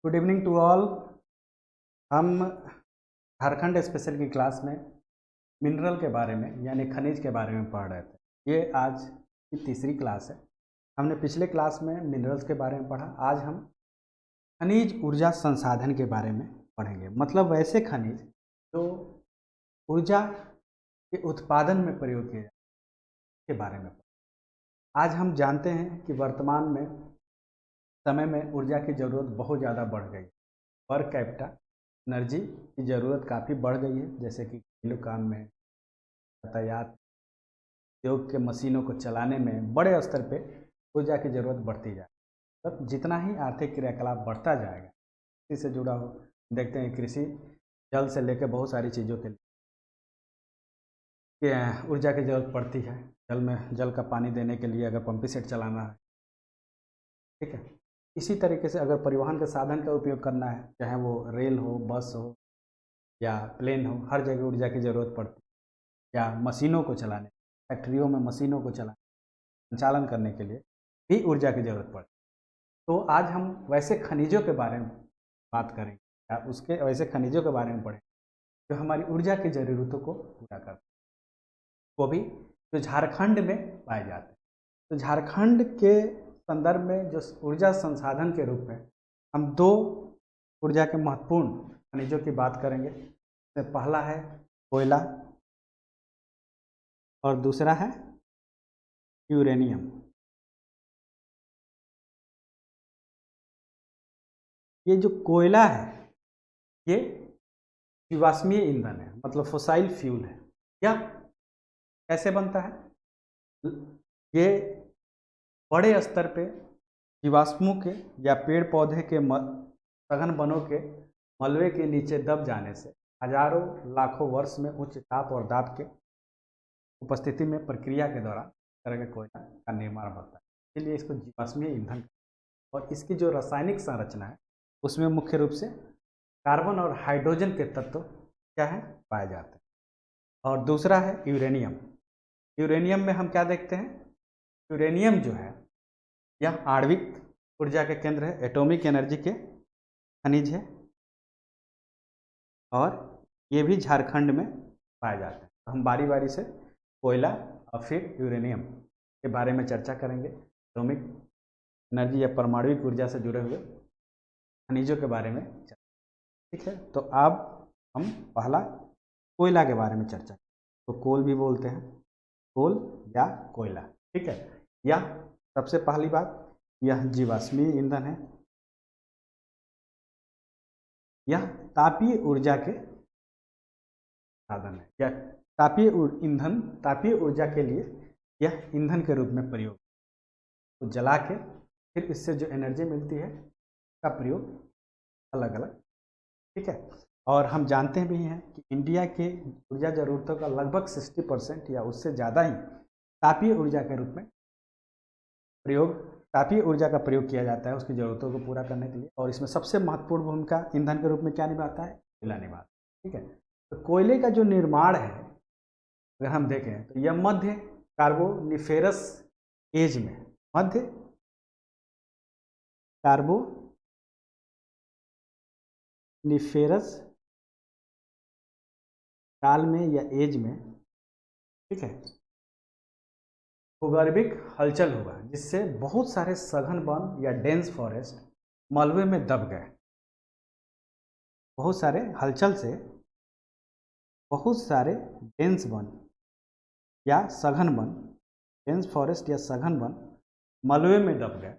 Good evening to all. हम Jharkhand special की class में मिनरल के बारे में यानी खनिज के बारे में पढ़ रहे थे। ये आज की तीसरी क्लास है। हमने पिछले क्लास में मिनरल्स के बारे में पढ़ा। आज हम खनिज ऊर्जा संसाधन के बारे में पढ़ेंगे, मतलब वैसे खनिज जो ऊर्जा के उत्पादन में प्रयोग किए जाते के बारे में। आज हम जानते हैं कि वर्तमान में समय में ऊर्जा की ज़रूरत बहुत ज़्यादा बढ़ गई। पर कैपिटा एनर्जी की ज़रूरत काफ़ी बढ़ गई है, जैसे कि घरेलू काम में, यातायात, उद्योग के मशीनों को चलाने में बड़े स्तर पे ऊर्जा की ज़रूरत बढ़ती जाए। तब जितना ही आर्थिक क्रियाकलाप बढ़ता जाएगा, इसी से जुड़ा हो देखते हैं कृषि जल से लेकर बहुत सारी चीज़ों के लिए ऊर्जा की ज़रूरत पड़ती है। जल का पानी देने के लिए अगर पंपिंग सेट चलाना है, ठीक है। इसी तरीके से अगर परिवहन के साधन का उपयोग करना है, चाहे वो रेल हो, बस हो या प्लेन हो, हर जगह ऊर्जा की ज़रूरत पड़ती है। या मशीनों को चलाने, फैक्ट्रियों में मशीनों को चलाने, संचालन करने के लिए भी ऊर्जा की ज़रूरत पड़ती है। तो आज हम वैसे खनिजों के बारे में बात करेंगे या उसके वैसे खनिजों के बारे में पढ़ेंगे जो हमारी ऊर्जा की ज़रूरतों को पूरा करते हैं, वो भी जो झारखंड में पाए जाते हैं। तो झारखंड के संदर्भ में जो ऊर्जा संसाधन के रूप में हम दो ऊर्जा के महत्वपूर्ण खनिजों की बात करेंगे। इसमें पहला है कोयला और दूसरा है यूरेनियम। ये जो कोयला है ये जीवाश्मीय ईंधन है, मतलब फोसाइल फ्यूल है। यह कैसे बनता है? ये बड़े स्तर पे जीवाश्मों के या पेड़ पौधे के सघन वनों के मलबे के नीचे दब जाने से हजारों लाखों वर्ष में उच्च ताप और दाब के उपस्थिति में प्रक्रिया के दौरान तरह के कोयला का निर्माण होता है। इसलिए इसको जीवाश्मीय ईंधन। और इसकी जो रासायनिक संरचना है उसमें मुख्य रूप से कार्बन और हाइड्रोजन के तत्व क्या है पाए जाते हैं। और दूसरा है यूरेनियम। यूरेनियम में हम क्या देखते हैं? यूरेनियम जो है यह आणविक ऊर्जा के केंद्र है, एटॉमिक एनर्जी के खनिज है और ये भी झारखंड में पाए जाते हैं। तो हम बारी बारी से कोयला और फिर यूरेनियम के बारे में चर्चा करेंगे। एटॉमिक एनर्जी या परमाणुविक ऊर्जा से जुड़े हुए खनिजों के बारे में चर्चा, ठीक है। तो अब हम पहला कोयला के बारे में चर्चा करें। तो कोल भी बोलते हैं, कोल या कोयला, ठीक है। यह सबसे पहली बात, यह जीवाश्मीय ईंधन है। यह तापीय ऊर्जा के साधन है या तापीय ऊर्जा के लिए यह ईंधन के रूप में प्रयोग, तो जला के फिर इससे जो एनर्जी मिलती है का प्रयोग अलग अलग, ठीक है। और हम जानते भी हैं कि इंडिया के ऊर्जा ज़रूरतों का लगभग 60% या उससे ज़्यादा ही तापीय ऊर्जा के रूप में तापीय ऊर्जा का प्रयोग किया जाता है उसकी ज़रूरतों को पूरा करने के लिए। और इसमें सबसे महत्वपूर्ण भूमिका ईंधन के रूप में क्या निभाता है? कोयला निभाता है, ठीक है। तो कोयले का जो निर्माण है अगर हम देखें तो यह मध्य कार्बोनिफेरस एज में, मध्य कार्बोनिफेरस काल में या एज में, ठीक है, भूगर्भिक हलचल हुआ जिससे बहुत सारे सघन वन या डेंस फॉरेस्ट मलबे में दब गए। बहुत सारे हलचल से बहुत सारे डेंस वन या सघन वन, डेंस फॉरेस्ट या सघन वन मलबे में दब गए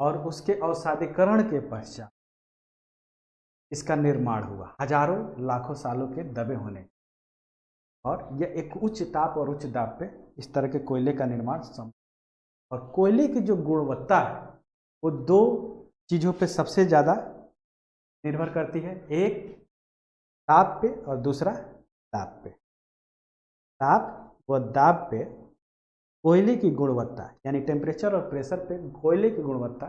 और उसके अवसादीकरण के पश्चात इसका निर्माण हुआ हजारों लाखों सालों के दबे होने। और यह एक उच्च ताप और उच्च दाब पे इस तरह के कोयले का निर्माण संभव। और कोयले की जो गुणवत्ता है वो दो चीज़ों पे सबसे ज़्यादा निर्भर करती है, एक ताप पे और दूसरा दाब पे। ताप व दाब पे कोयले की गुणवत्ता यानी टेम्परेचर और प्रेशर पे कोयले की गुणवत्ता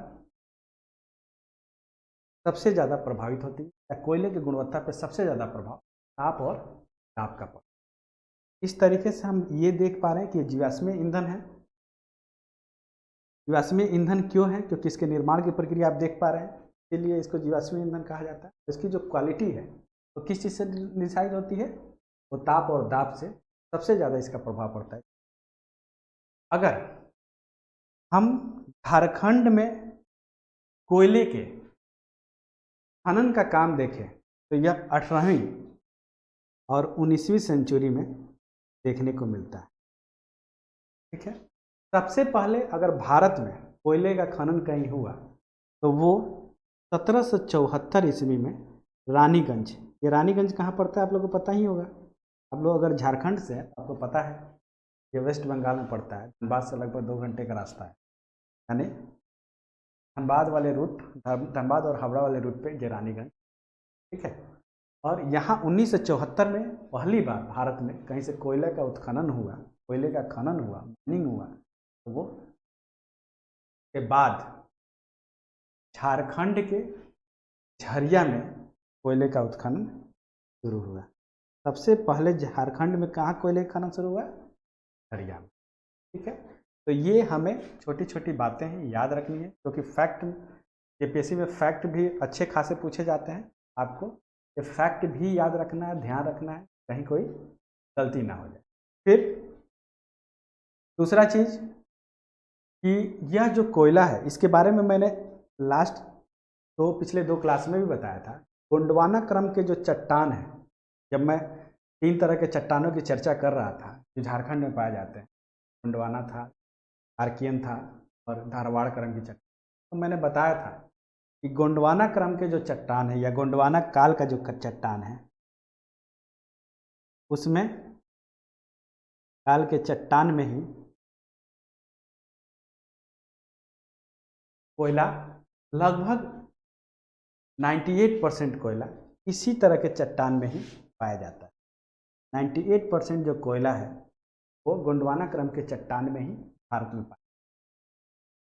सबसे ज़्यादा प्रभावित होती है, या कोयले की गुणवत्ता पे सबसे ज़्यादा प्रभाव ताप और दाब का पड़ता है। इस तरीके से हम ये देख पा रहे हैं कि जीवाश्मीय ईंधन है। जीवाश्मीय ईंधन क्यों है? क्योंकि इसके निर्माण की प्रक्रिया आप देख पा रहे हैं इसीलिए इसको जीवाश्म ईंधन कहा जाता है। इसकी जो क्वालिटी है वो किस चीज़ से डिसाइड होती है? वो ताप और दाब से सबसे ज़्यादा इसका प्रभाव पड़ता है। अगर हम झारखंड में कोयले के खनन का काम देखें तो यह 18वीं और 19वीं सेंचुरी में देखने को मिलता है। ठीक है, सबसे पहले अगर भारत में कोयले का खनन कहीं हुआ तो वो 1774 ईस्वी में रानीगंज। ये रानीगंज कहाँ पड़ता है आप लोगों को पता ही होगा। आप लोग अगर झारखंड से हैं तो आपको पता है ये वेस्ट बंगाल में पड़ता है। धनबाद से लगभग 2 घंटे का रास्ता है, यानी धनबाद वाले रूट, धनबाद और हावड़ा वाले रूट पे ये रानीगंज। ठीक है, और यहाँ 1974 में पहली बार भारत में कहीं से कोयले का उत्खनन हुआ, कोयले का खनन हुआ, माइनिंग हुआ। तो वो के बाद झारखंड के झरिया में कोयले का उत्खनन शुरू हुआ। सबसे पहले झारखंड में कहाँ कोयले का खनन शुरू हुआ? झरिया में। ठीक है, तो ये हमें छोटी छोटी बातें हैं याद रखनी है, क्योंकि फैक्ट यूपीएससी में फैक्ट भी अच्छे खासे पूछे जाते हैं। आपको ये फैक्ट भी याद रखना है, ध्यान रखना है, कहीं कोई गलती ना हो जाए। फिर दूसरा चीज़ कि यह जो कोयला है इसके बारे में मैंने पिछले 2 क्लास में भी बताया था। गोंडवाना क्रम के जो चट्टान है, जब मैं 3 तरह के चट्टानों की चर्चा कर रहा था जो झारखंड में पाए जाते हैं, गोंडवाना था, आर्कियन था और धारवाड़ क्रम की चट्टान, तो मैंने बताया था कि गोंडवाना क्रम के जो चट्टान है या गोंडवाना काल का जो चट्टान है, उसमें काल के चट्टान में ही कोयला लगभग 98% कोयला इसी तरह के चट्टान में ही पाया जाता है। 98% जो कोयला है वो गोंडवाना क्रम के चट्टान में ही भारत में पाया,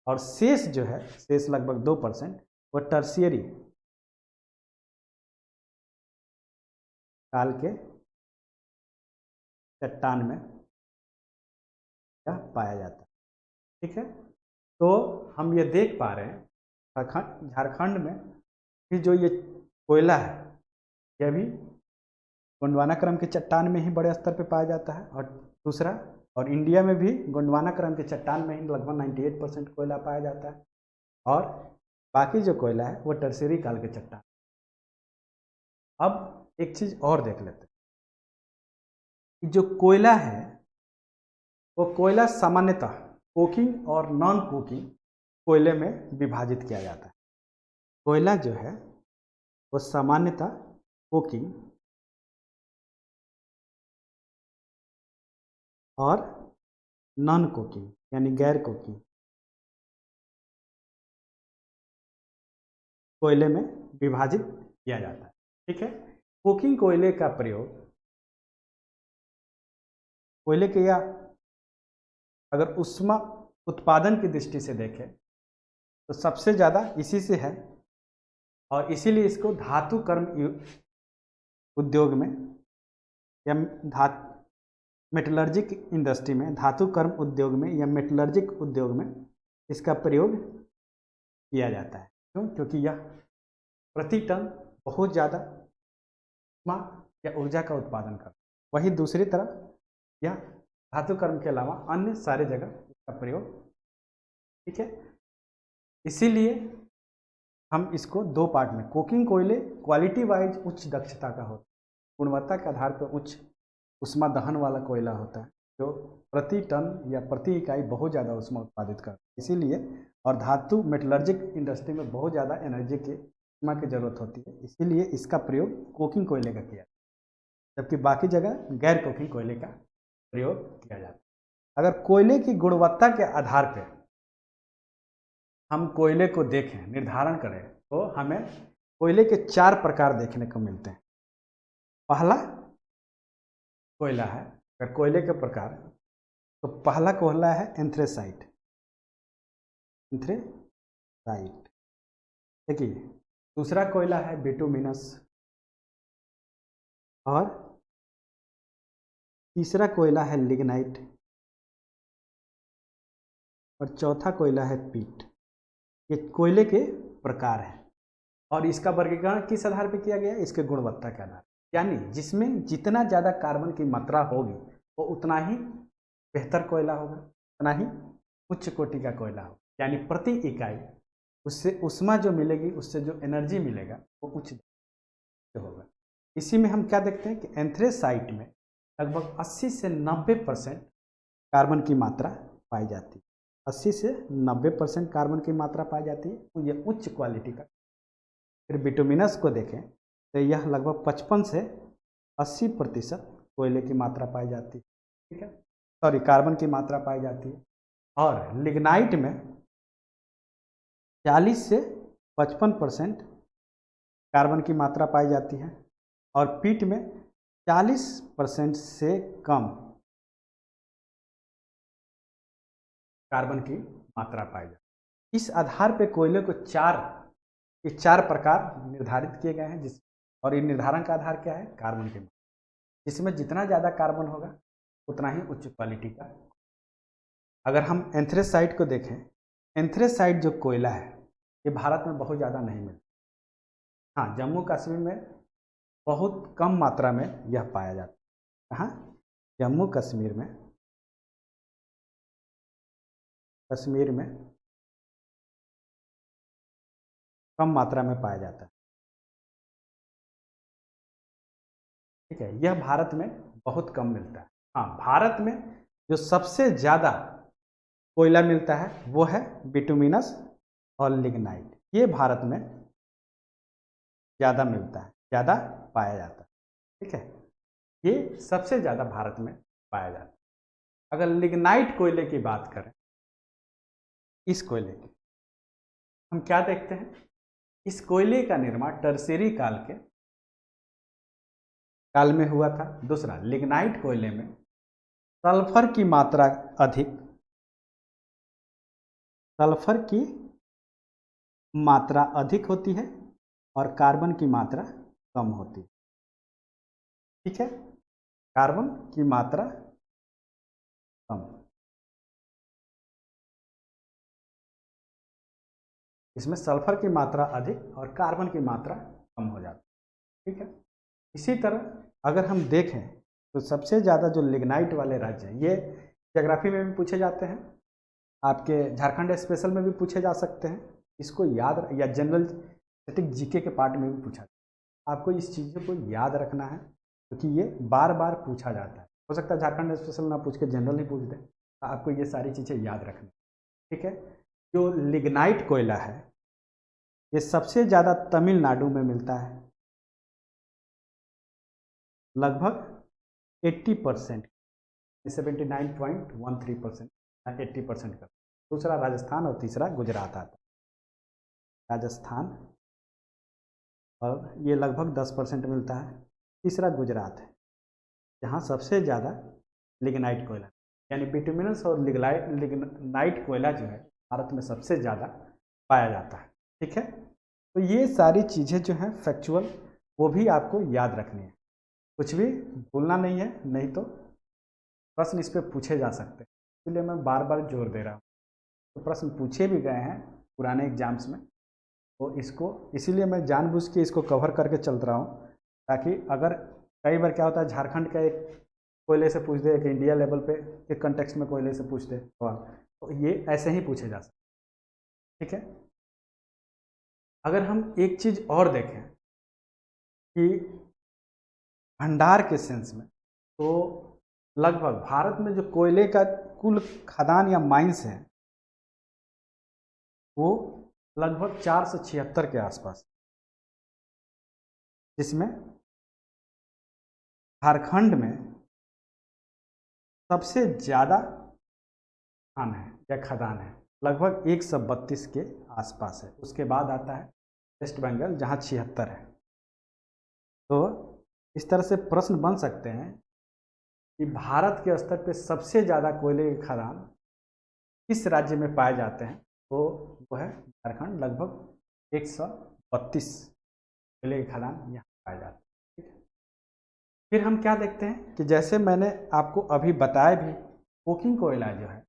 और शेष जो है, शेष लगभग 2% वो टर्शियरी काल के चट्टान में पाया जाता है। ठीक है, तो हम ये देख पा रहे हैं झारखंड में भी जो ये कोयला है यह भी गोंडवाना क्रम के चट्टान में ही बड़े स्तर पे पाया जाता है। और दूसरा, और इंडिया में भी गोंडवाना क्रम के चट्टान में ही लगभग 98% कोयला पाया जाता है, और बाकी जो कोयला है वो टर्शियरी काल के चट्टान। अब एक चीज़ और देख लेते हैं कि जो कोयला है वो कोयला सामान्यतः कोकिंग और नॉन कोकिंग कोयले में विभाजित किया जाता है। कोयला जो है वो सामान्यतः कोकिंग और नॉन कोकिंग यानी गैर कोकिंग कोयले में विभाजित किया जाता है। ठीक है, कोकिंग कोयले का प्रयोग कोयले के या अगर ऊष्मा उत्पादन की दृष्टि से देखें तो सबसे ज़्यादा इसी से है, और इसीलिए इसको धातु कर्म उद्योग में या मेटलर्जिक इंडस्ट्री में, धातु कर्म उद्योग में या मेटलर्जिक उद्योग में इसका प्रयोग किया जाता है। क्यों? क्योंकि यह प्रति टन बहुत ज़्यादा ऊष्मा या ऊर्जा का उत्पादन करता है। वहीं दूसरी तरफ यह धातु कर्म के अलावा अन्य सारे जगह इसका प्रयोग। ठीक है, इसीलिए हम इसको 2 पार्ट में, कोकिंग कोयले क्वालिटी वाइज उच्च दक्षता का होता है, गुणवत्ता के आधार पर उच्च उष्मा दहन वाला कोयला होता है जो प्रति टन या प्रति इकाई बहुत ज़्यादा उष्मा उत्पादित करता है। इसीलिए, और धातु मेटलर्जिक इंडस्ट्री में बहुत ज़्यादा एनर्जी की उष्मा की जरूरत होती है, इसीलिए इसका प्रयोग कोकिंग कोयले का किया, जबकि बाकी जगह गैर कोकिंग कोयले का प्रयोग किया जाता है। अगर कोयले की गुणवत्ता के आधार पर हम कोयले को देखें, निर्धारण करें, तो हमें कोयले के 4 प्रकार देखने को मिलते हैं। पहला कोयला है, अगर कोयले के प्रकार, तो पहला कोयला है एंथ्रेसाइट। एंथ्रेसाइट, देखिए। दूसरा कोयला है बिटुमिनस, और तीसरा कोयला है लिग्नाइट, और चौथा कोयला है पीट। ये कोयले के प्रकार हैं। और इसका वर्गीकरण किस आधार पर किया गया है? इसके गुणवत्ता के आधार, यानी जिसमें जितना ज़्यादा कार्बन की मात्रा होगी वो उतना ही बेहतर कोयला होगा, उतना ही उच्च कोटि का कोयला होगा, यानी प्रति इकाई उससे ऊष्मा जो मिलेगी, उससे जो एनर्जी मिलेगा वो उच्च होगा। इसी में हम क्या देखते हैं कि एंथ्रेसाइट में लगभग 80 से 90% कार्बन की मात्रा पाई जाती है। 80 से 90% कार्बन की मात्रा पाई जाती है, तो यह उच्च क्वालिटी का। फिर बिटुमिनस को देखें तो यह लगभग 55 से 80% कोयले की मात्रा पाई जाती है, ठीक है, सॉरी कार्बन की मात्रा पाई जाती है। और लिग्नाइट में 40 से 55% कार्बन की मात्रा पाई जाती है, और पीट में 40% से कम कार्बन की मात्रा पाई जाती है। इस आधार पर कोयले को चार प्रकार निर्धारित किए गए हैं, और इन निर्धारण का आधार क्या है? कार्बन की मात्रा। जिसमें जितना ज़्यादा कार्बन होगा उतना ही उच्च क्वालिटी का। अगर हम एंथ्रेसाइट को देखें, एंथ्रेसाइट जो कोयला है ये भारत में बहुत ज़्यादा नहीं मिलता। हाँ, जम्मू कश्मीर में बहुत कम मात्रा में यह पाया जाता है। कहाँ? जम्मू कश्मीर में कम मात्रा में पाया जाता है, ठीक है। यह भारत में बहुत कम मिलता है। हाँ, भारत में जो सबसे ज़्यादा कोयला मिलता है वो है बिटुमिनस और लिग्नाइट। ये भारत में ज़्यादा मिलता है, ज़्यादा पाया जाता है, ठीक है। ये सबसे ज़्यादा भारत में पाया जाता है। अगर लिग्नाइट कोयले की बात करें, इस कोयले की हम क्या देखते हैं? इस कोयले का निर्माण टर्शियरी काल में हुआ था। दूसरा, लिग्नाइट कोयले में सल्फर की मात्रा अधिक होती है और कार्बन की मात्रा कम होती है, ठीक है। कार्बन की मात्रा कम, इसमें सल्फर की मात्रा अधिक और कार्बन की मात्रा कम हो जाती है, ठीक है। इसी तरह अगर हम देखें तो सबसे ज़्यादा जो लिग्नाइट वाले राज्य हैं, ये ज्योग्राफी में भी पूछे जाते हैं, आपके झारखंड स्पेशल में भी पूछे जा सकते हैं। इसको याद, या जनरल स्टैटिक जीके के पार्ट में भी पूछा जाता है। आपको इस चीज़ों को याद रखना है क्योंकि ये बार बार पूछा जाता है। हो सकता है झारखंड स्पेशल ना पूछ के जनरल ही पूछ दे, आपको ये सारी चीज़ें याद रखनी, ठीक है। जो लिग्नाइट कोयला है ये सबसे ज़्यादा तमिलनाडु में मिलता है, लगभग 80%, 79.13%, 80% का। दूसरा राजस्थान और तीसरा गुजरात आता है। राजस्थान और ये लगभग 10% मिलता है। तीसरा गुजरात है जहाँ सबसे ज़्यादा लिग्नाइट कोयला, यानी बिटुमिनस और लिग्नाइट कोयला जो है भारत में सबसे ज़्यादा पाया जाता है, ठीक है। तो ये सारी चीज़ें जो हैं फैक्चुअल, वो भी आपको याद रखनी है, कुछ भी भूलना नहीं है, नहीं तो प्रश्न इस पर पूछे जा सकते हैं। इसलिए मैं बार बार जोर दे रहा हूँ। तो प्रश्न पूछे भी गए हैं पुराने एग्जाम्स में, तो इसको इसीलिए मैं जानबूझ के इसको कवर करके चल रहा हूँ, ताकि अगर कई बार क्या होता है झारखंड का एक कोयले से पूछ दे, एक इंडिया लेवल पे एक कंटेक्स्ट में कोयले से पूछ दे सवाल, तो ये ऐसे ही पूछे जा सकते, ठीक है। अगर हम एक चीज़ और देखें कि भंडार के सेंस में, तो लगभग भारत में जो कोयले का कुल खदान या माइंस है वो लगभग 476 के आसपास, जिसमें झारखंड में सबसे ज़्यादा खान है या खदान है, लगभग 132 के आसपास है। उसके बाद आता है वेस्ट बंगाल जहाँ 76 है। तो इस तरह से प्रश्न बन सकते हैं कि भारत के स्तर पे सबसे ज़्यादा कोयले के खदान किस राज्य में पाए जाते हैं, तो वो है झारखंड, लगभग 132 कोयले के खदान यहाँ पाए जाते हैं, ठीक है। फिर हम क्या देखते हैं कि जैसे मैंने आपको अभी बताया भी, कोकिंग कोयला जो है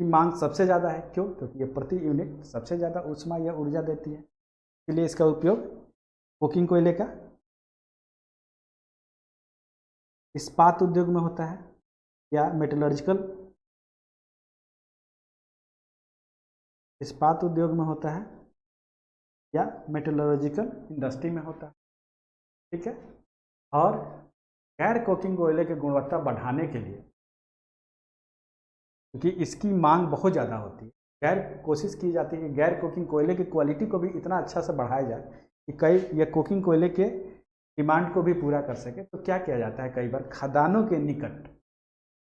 की मांग सबसे ज़्यादा है। क्यों? क्योंकि ये प्रति यूनिट सबसे ज़्यादा ऊष्मा या ऊर्जा देती है। इसलिए इसका उपयोग कोकिंग कोयले का इस्पात उद्योग में होता है या मेटलर्जिकल इस्पात उद्योग में होता है या मेटलर्जिकल इंडस्ट्री में होता है। ठीक है। और गैर कोकिंग कोयले की गुणवत्ता बढ़ाने के लिए, क्योंकि इसकी मांग बहुत ज़्यादा होती है, कोशिश की जाती है कि गैर कोकिंग कोयले की क्वालिटी को भी इतना अच्छा से बढ़ाया जाए कि कई ये कोकिंग कोयले के डिमांड को भी पूरा कर सके। तो क्या किया जाता है, कई बार खदानों के निकट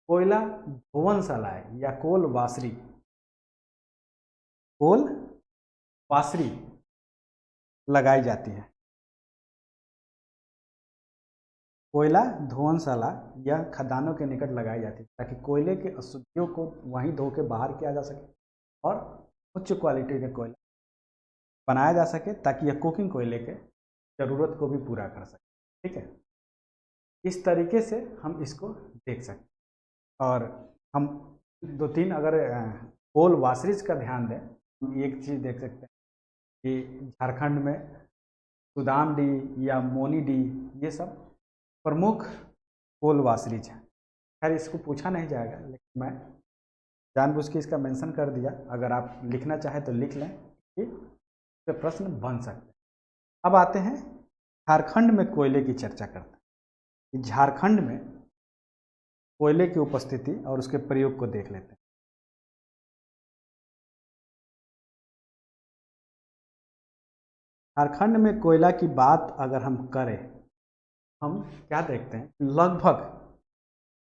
कोयला धोवनशालाएं या कोल वासरी लगाई जाती है। कोयला धोवनशाला या खदानों के निकट लगाई जाती है ताकि कोयले के अशुद्धियों को वहीं धो के बाहर किया जा सके और उच्च क्वालिटी का कोयला बनाया जा सके, ताकि यह कुकिंग कोयले के ज़रूरत को भी पूरा कर सके। ठीक है। इस तरीके से हम इसको देख सकते हैं। और हम दो तीन अगर कोल वासरीज का ध्यान दें, हम एक चीज़ देख सकते हैं कि झारखंड में सुदाम डी या मोनी डी, ये सब प्रमुख कोल वासरीज हैं। खैर इसको पूछा नहीं जाएगा, लेकिन मैं जानबूझ के इसका मेंशन कर दिया। अगर आप लिखना चाहें तो लिख लें कि इस प्रश्न बन सकते हैं। अब आते हैं झारखंड में कोयले की चर्चा करते हैं। झारखंड में कोयले की उपस्थिति और उसके प्रयोग को देख लेते हैं। झारखंड में कोयला की बात अगर हम करें, हम क्या देखते हैं, लगभग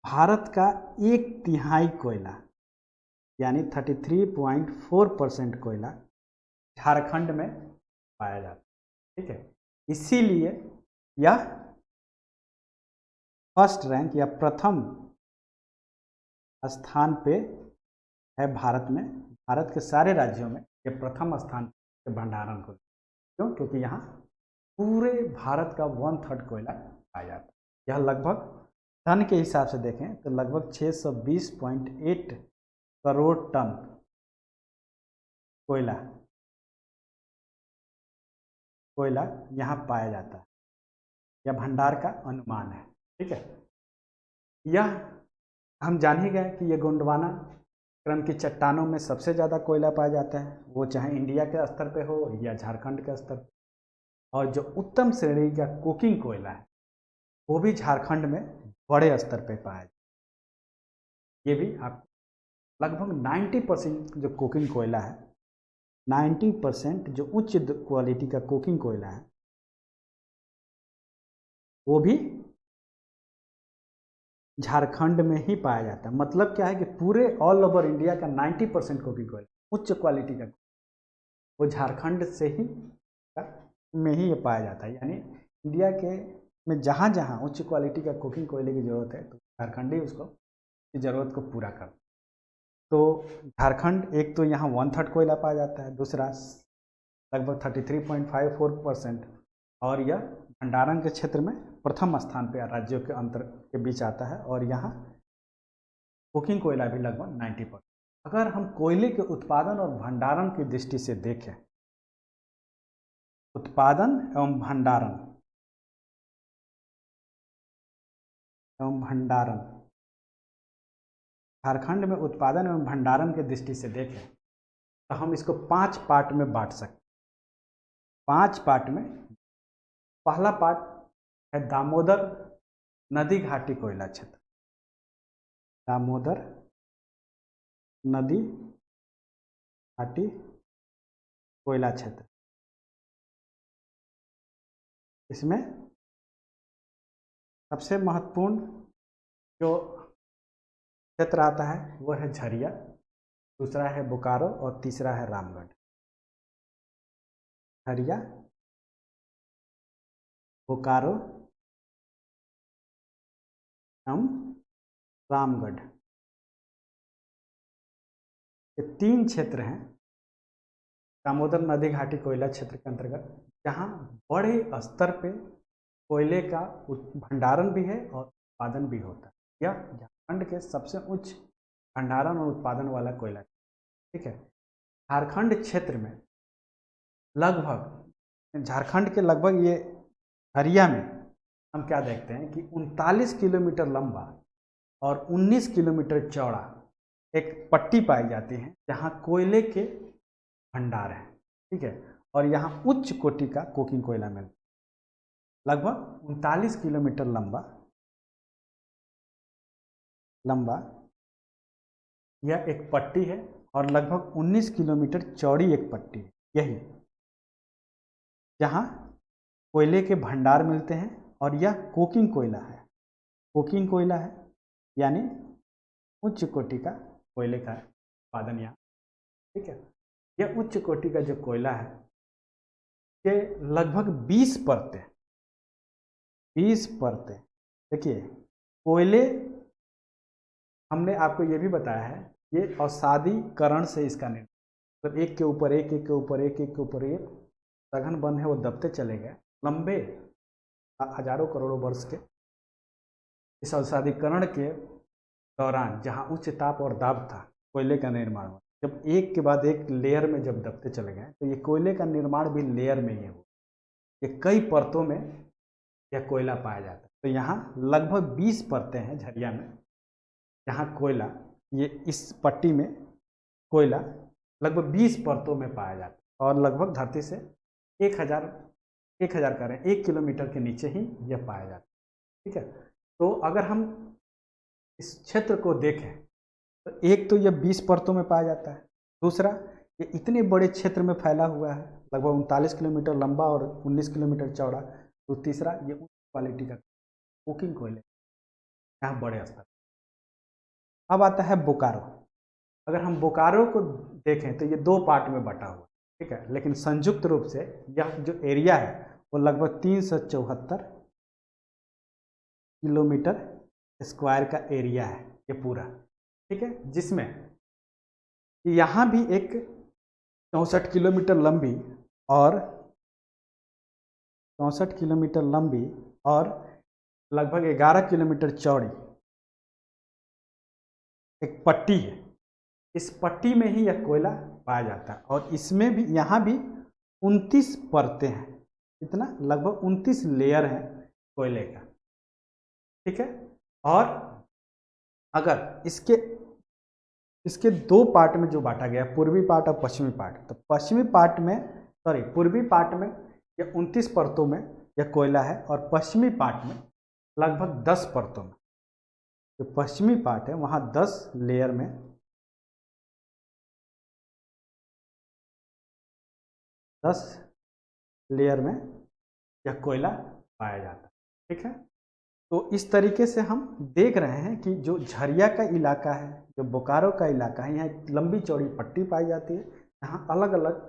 भारत का 1/3 कोयला यानी 33.4% कोयला झारखंड में पाया जाता है। ठीक है। इसीलिए यह फर्स्ट रैंक या प्रथम स्थान पे है भारत में। भारत के सारे राज्यों में यह प्रथम स्थान के भंडारण को, क्यों? क्योंकि यहाँ पूरे भारत का 1/3 कोयला पाया जाता है। यह लगभग टन के हिसाब से देखें तो लगभग 620.8 करोड़ टन कोयला यहाँ पाया जाता है। यह भंडार का अनुमान है। ठीक है। यह हम जान ही गए कि यह गोंडवाना क्रम की चट्टानों में सबसे ज़्यादा कोयला पाया जाता है, वो चाहे इंडिया के स्तर पे हो या झारखंड के स्तर पे। और जो उत्तम श्रेणी का कोकिंग कोयला है वो भी झारखंड में बड़े स्तर पे पाया जाता है। ये भी आप लगभग 90% जो कोकिंग कोयला है, 90% जो उच्च क्वालिटी का कोकिंग कोयला है, वो भी झारखंड में ही पाया जाता है। मतलब क्या है कि पूरे ऑल ओवर इंडिया का 90% कोकिंग कोयला उच्च क्वालिटी का वो झारखंड से ही में ही ये पाया जाता है। यानी इंडिया के में जहाँ जहाँ उच्च क्वालिटी का कोकिंग कोयले की ज़रूरत है तो झारखंड ही उसको ज़रूरत को पूरा करता है। तो झारखंड एक तो यहाँ 1/3 कोयला पाया जाता है, दूसरा लगभग 33.54%, और यह भंडारण के क्षेत्र में प्रथम स्थान पर राज्यों के अंतर के बीच आता है। और यहाँ कुकिंग कोयला भी लगभग 90%। अगर हम कोयले के उत्पादन और भंडारण की दृष्टि से देखें, उत्पादन एवं भंडारण झारखंड में उत्पादन एवं भंडारण की दृष्टि से देखें तो हम इसको 5 पार्ट में बांट सकते हैं। 5 पार्ट में पहला पार्ट है दामोदर नदी घाटी कोयला क्षेत्र। दामोदर नदी घाटी कोयला क्षेत्र, इसमें सबसे महत्वपूर्ण जो क्षेत्र आता है वो है झरिया, दूसरा है बोकारो और तीसरा है रामगढ़। झरिया, बोकारो एवं रामगढ़, ये 3 क्षेत्र हैं दामोदर नदी घाटी कोयला क्षेत्र के अंतर्गत, जहाँ बड़े स्तर पे कोयले का भंडारण भी है और उत्पादन भी होता है। यह झारखंड के सबसे उच्च भंडारण और उत्पादन वाला कोयला। ठीक है। झारखंड क्षेत्र में लगभग झारखंड के लगभग ये झरिया में हम क्या देखते हैं कि 39 किलोमीटर लंबा और 19 किलोमीटर चौड़ा एक पट्टी पाई जाती है जहाँ कोयले के भंडार हैं, ठीक है। और यहाँ उच्च कोटि का कोकिंग कोयला मिलता है। लगभग 39 किलोमीटर लंबा यह एक पट्टी है और लगभग 19 किलोमीटर चौड़ी एक पट्टी है, यही जहाँ कोयले के भंडार मिलते हैं। और यह कोकिंग कोयला है, यानी उच्च कोटि का कोयले का उत्पादन यहाँ, ठीक है। यह उच्च कोटि का जो कोयला है के लगभग 20 परतें देखिए। कोयले हमने आपको ये भी बताया है, ये अवसादीकरण से इसका निर्माण, मतलब एक के ऊपर एक, एक के ऊपर एक, एक के ऊपर एक सघन बंध है वो दबते चले गए लंबे हजारों करोड़ों वर्ष के। इस अवसादीकरण के दौरान जहाँ उच्च ताप और दाब था, कोयले का निर्माण हुआ। जब एक के बाद एक लेयर में जब दबते चले गए तो ये कोयले का निर्माण भी लेयर में ही हुआ। ये कई परतों में यह कोयला पाया जाता है। तो यहाँ लगभग 20 परतें हैं झरिया में, जहाँ कोयला, ये इस पट्टी में कोयला लगभग 20 परतों में पाया जाता है और लगभग धरती से 1000 करें 1 किलोमीटर के नीचे ही यह पाया जाता है, ठीक है। तो अगर हम इस क्षेत्र को देखें तो एक तो यह 20 परतों में पाया जाता है, दूसरा ये इतने बड़े क्षेत्र में फैला हुआ है, लगभग 39 किलोमीटर लंबा और 19 किलोमीटर चौड़ा। तो तीसरा ये उच्च क्वालिटी का कोकिंग कोयले यहाँ बड़े स्तर। अब आता है बोकारो। अगर हम बोकारो को देखें तो ये 2 पार्ट में बटा हुआ, ठीक है, लेकिन संयुक्त रूप से यह जो एरिया है वो लगभग 374 किलोमीटर स्क्वायर का एरिया है ये पूरा, ठीक है। जिसमें यहाँ भी एक 64 किलोमीटर लंबी और 64 किलोमीटर लंबी और लगभग 11 किलोमीटर चौड़ी एक पट्टी है। इस पट्टी में ही यह कोयला पाया जाता है और इसमें भी, यहाँ भी 29 परतें हैं। कितना? लगभग 29 लेयर हैं कोयले का, ठीक है। और अगर इसके 2 पार्ट में जो बांटा गया, पूर्वी पार्ट और पश्चिमी पार्ट, तो पूर्वी पार्ट में यह 29 परतों में यह कोयला है और पश्चिमी पार्ट में लगभग 10 परतों में। जो पश्चिमी पार्ट है वहाँ 10 लेयर में 10 लेयर में यह कोयला पाया जाता है, ठीक है। तो इस तरीके से हम देख रहे हैं कि जो झरिया का इलाका है, जो बोकारो का इलाका है, यहाँ लंबी चौड़ी पट्टी पाई जाती है। यहाँ अलग अलग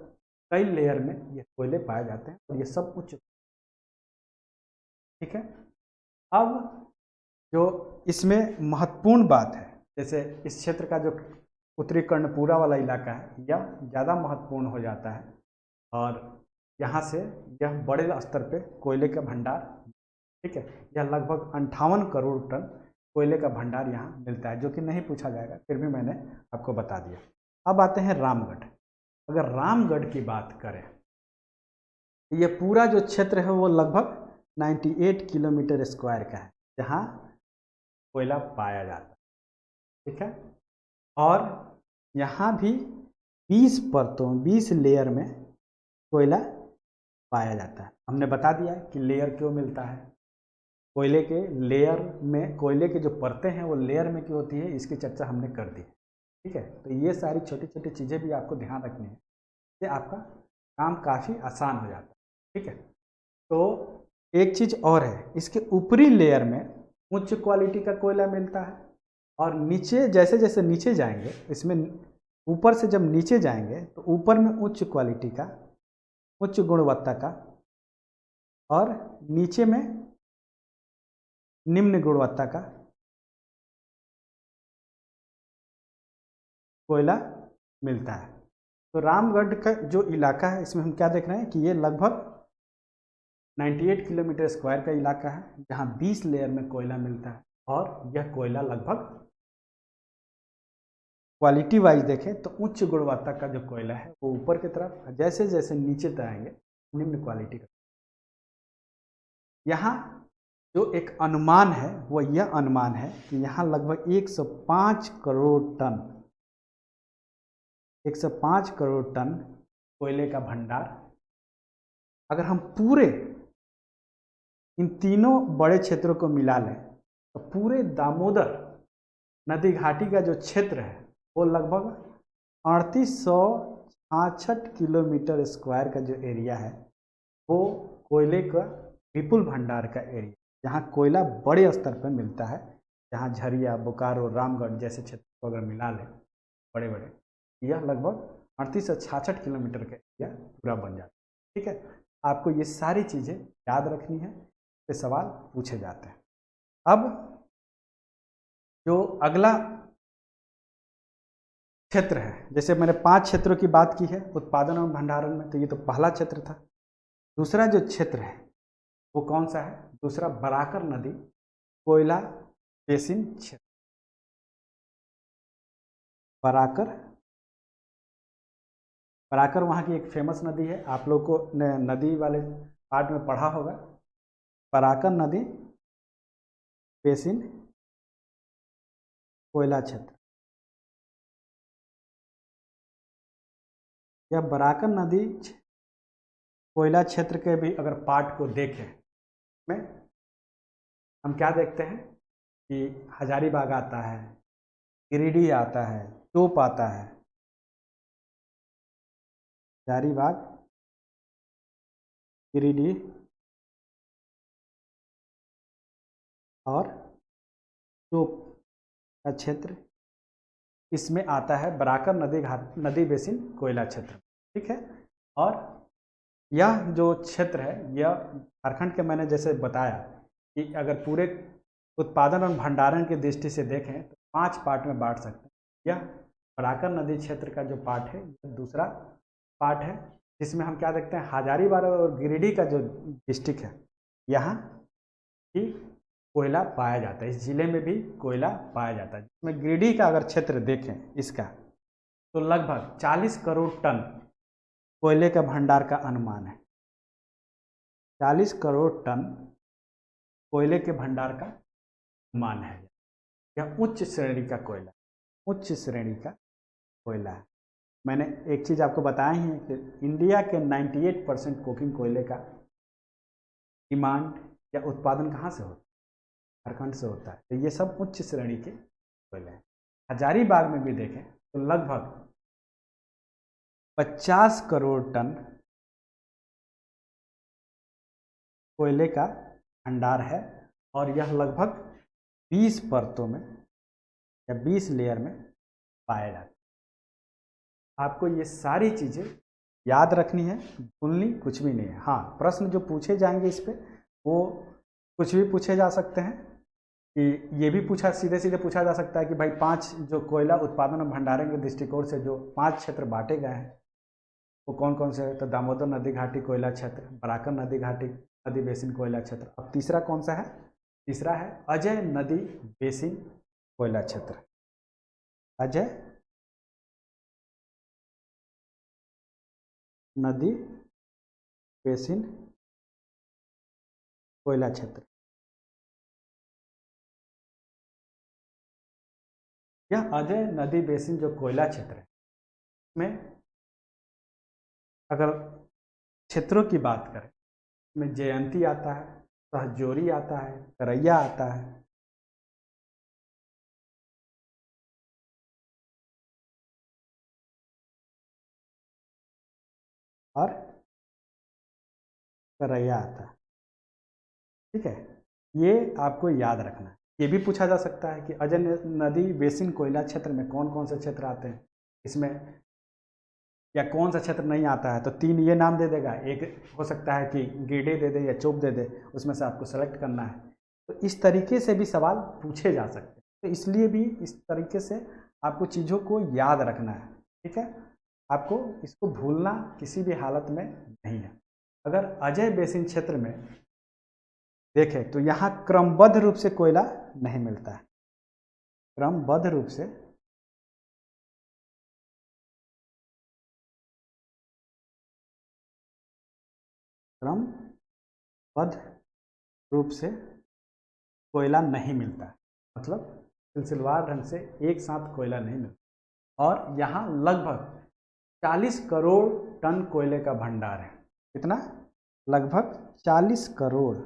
कई लेयर में ये कोयले पाए जाते हैं और ये सब उच्च, ठीक है। अब जो इसमें महत्वपूर्ण बात है, जैसे इस क्षेत्र का जो उत्तरी कर्णपुरा वाला इलाका है यह ज़्यादा महत्वपूर्ण हो जाता है और यहाँ से यह बड़े स्तर पे कोयले का भंडार, ठीक है, यह लगभग 58 करोड़ टन कोयले का भंडार यहाँ मिलता है, जो कि नहीं पूछा जाएगा, फिर भी मैंने आपको बता दिया। अब आते हैं रामगढ़। अगर रामगढ़ की बात करें, ये पूरा जो क्षेत्र है वो लगभग 98 किलोमीटर स्क्वायर का है, जहाँ कोयला पाया जाता है, ठीक है। और यहाँ भी 20 लेयर में कोयला पाया जाता है। हमने बता दिया कि लेयर क्यों मिलता है। कोयले के लेयर में, कोयले के जो परतें हैं वो लेयर में क्यों होती है, इसकी चर्चा हमने कर दी, ठीक है। तो ये सारी छोटी छोटी चीज़ें भी आपको ध्यान रखनी है, इससे आपका काम काफ़ी आसान हो जाता है, ठीक है। तो एक चीज़ और है, इसके ऊपरी लेयर में उच्च क्वालिटी का कोयला मिलता है और नीचे जैसे जैसे नीचे जाएंगे, इसमें ऊपर से जब नीचे जाएंगे तो ऊपर में उच्च क्वालिटी का, उच्च गुणवत्ता का और नीचे में निम्न गुणवत्ता का कोयला मिलता है। तो रामगढ़ का जो इलाका है इसमें हम क्या देख रहे हैं कि ये लगभग 98 किलोमीटर स्क्वायर का इलाका है, जहाँ 20 लेयर में कोयला मिलता है और यह कोयला लगभग क्वालिटी वाइज देखें तो उच्च गुणवत्ता का जो कोयला है वो ऊपर की तरफ, जैसे जैसे नीचे जाएंगे निम्न क्वालिटी का। यहाँ जो एक अनुमान है वो यह अनुमान है कि यहाँ लगभग 105 करोड़ टन 105 करोड़ टन कोयले का भंडार, अगर हम पूरे इन तीनों बड़े क्षेत्रों को मिला लें तो पूरे दामोदर नदी घाटी का जो क्षेत्र है वो लगभग 3866 किलोमीटर स्क्वायर का जो एरिया है वो कोयले का विपुल भंडार का एरिया, जहाँ कोयला बड़े स्तर पर मिलता है, जहाँ झरिया, बोकारो, रामगढ़ जैसे क्षेत्र को अगर मिला लें बड़े बड़े, यह लगभग 3866 किलोमीटर का एरिया पूरा बन जाता है। ठीक है, आपको ये सारी चीज़ें याद रखनी है, ये सवाल पूछे जाते हैं। अब जो अगला क्षेत्र है, जैसे मैंने 5 क्षेत्रों की बात की है उत्पादन और भंडारण में, तो ये तो पहला क्षेत्र था। दूसरा जो क्षेत्र है वो कौन सा है? दूसरा बराकर नदी कोयला बेसिन क्षेत्र। बराकर वहाँ की एक फेमस नदी है, आप लोग को नदी वाले पार्ट में पढ़ा होगा। बराकर नदी बेसिन कोयला क्षेत्र। यह बराकर नदी कोयला क्षेत्र के भी अगर पार्ट को देखें में हम क्या देखते हैं कि हजारीबाग आता है, गिरिडीह आता है, टोप आता है, हजारीबाग, गिरिडीह और टोप का क्षेत्र, इसमें आता है बराकर नदी बेसिन कोयला क्षेत्र। ठीक है, और यह जो क्षेत्र है यह झारखंड के, मैंने जैसे बताया कि अगर पूरे उत्पादन और भंडारण की दृष्टि से देखें तो 5 पार्ट में बांट सकते हैं। यह बराकर नदी क्षेत्र का जो पार्ट है यह दूसरा पार्ट है, जिसमें हम क्या देखते हैं, हजारीबाग और गिरिडीह का जो डिस्ट्रिक्ट है यहाँ भी कोयला पाया जाता है, इस जिले में भी कोयला पाया जाता है। जिसमें गिरिडीह का अगर क्षेत्र देखें इसका, तो लगभग 40 करोड़ टन कोयले का भंडार का अनुमान है। 40 करोड़ टन कोयले के भंडार का अनुमान है। यह उच्च श्रेणी का कोयला, उच्च श्रेणी का कोयला है। मैंने एक चीज़ आपको बताई है कि इंडिया के 98% कोकिंग कोयले का डिमांड या उत्पादन कहाँ से होता है? झारखंड से होता है। तो ये सब उच्च श्रेणी के कोयले हैं। हजारीबाग में भी देखें तो लगभग 50 करोड़ टन कोयले का भंडार है, और यह लगभग 20 परतों में या 20 लेयर में पाया जाता है। आपको ये सारी चीज़ें याद रखनी है, भूलनी कुछ भी नहीं है। हाँ, प्रश्न जो पूछे जाएंगे इस पे वो कुछ भी पूछे जा सकते हैं, कि ये भी पूछा, सीधे सीधे पूछा जा सकता है कि भाई 5 जो कोयला उत्पादन और भंडारण के दृष्टिकोण से जो 5 क्षेत्र बांटे गए हैं वो कौन कौन से है? तो दामोदर नदी घाटी कोयला क्षेत्र, बराकर नदी घाटी नदी बेसिन कोयला क्षेत्र। अब तीसरा कौन सा है? तीसरा है अजय नदी बेसिन कोयला क्षेत्र। अजय नदी बेसिन कोयला क्षेत्र। यह अजय नदी बेसिन जो कोयला क्षेत्र है में अगर क्षेत्रों की बात करें, में जयंती आता है, सहजोरी आता है, करैया आता है, और करैया आता है। ठीक है, ये आपको याद रखना है। ये भी पूछा जा सकता है कि अजय नदी बेसिन कोयला क्षेत्र में कौन कौन से क्षेत्र आते हैं इसमें, या कौन सा क्षेत्र नहीं आता है, तो 3 ये नाम दे देगा। एक हो सकता है कि गिरिडीह दे दे या चोप दे दे, उसमें से आपको सेलेक्ट करना है। तो इस तरीके से भी सवाल पूछे जा सकते हैं, तो इसलिए भी इस तरीके से आपको चीज़ों को याद रखना है। ठीक है, आपको इसको भूलना किसी भी हालत में नहीं है। अगर अजय बेसिन क्षेत्र में देखें तो यहाँ क्रमबद्ध रूप से कोयला नहीं मिलता है, क्रमबद्ध रूप से क्रमबद्ध रूप से कोयला नहीं मिलता, मतलब सिलसिलेवार ढंग से एक साथ कोयला नहीं मिलता। और यहाँ लगभग 40 करोड़ टन कोयले का भंडार है। कितना? लगभग 40 करोड़